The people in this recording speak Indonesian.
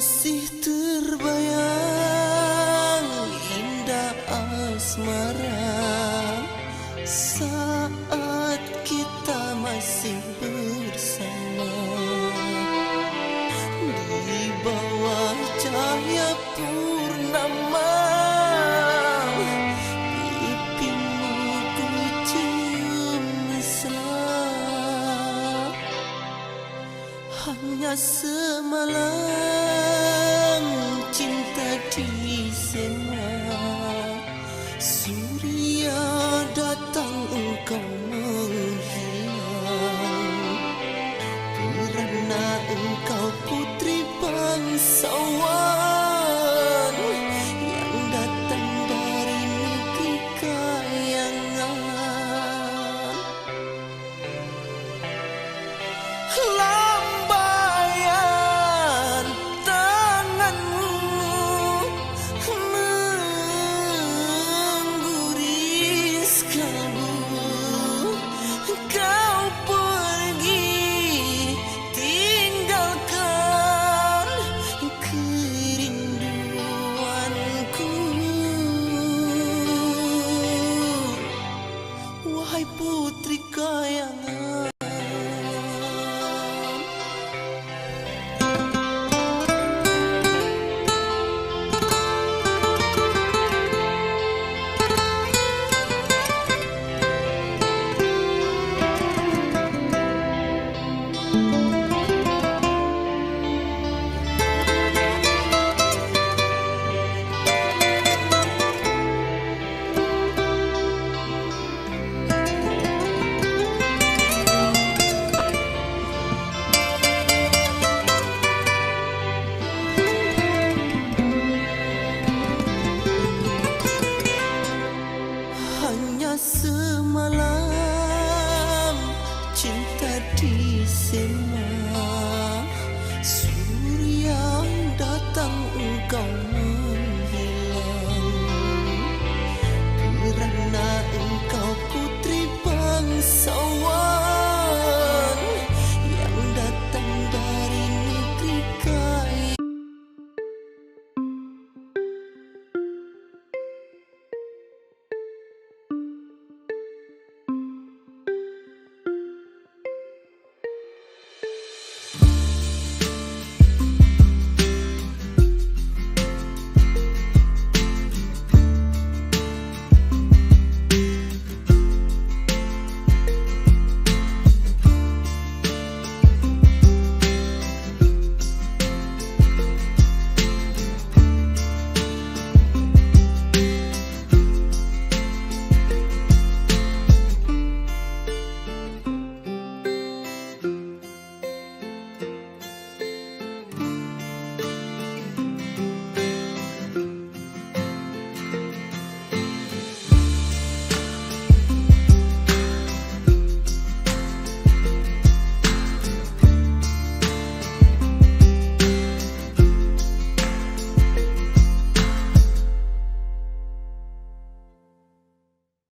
Masih terbayang indah asmara saat kita masih bersama di bawah cahaya purnama. Pipimu ku cium mesra, hanya semalam cinta disema. Surya datang engkau menghilang, kerana engkau putri bangsawan yang datang dari negeri kayangan. Lambaian tanganmu mengguris kalbu, kau pergi tinggalkan kerinduanku. Wahai putri kayangan, hanya semalam cinta disema. Surya datang engkau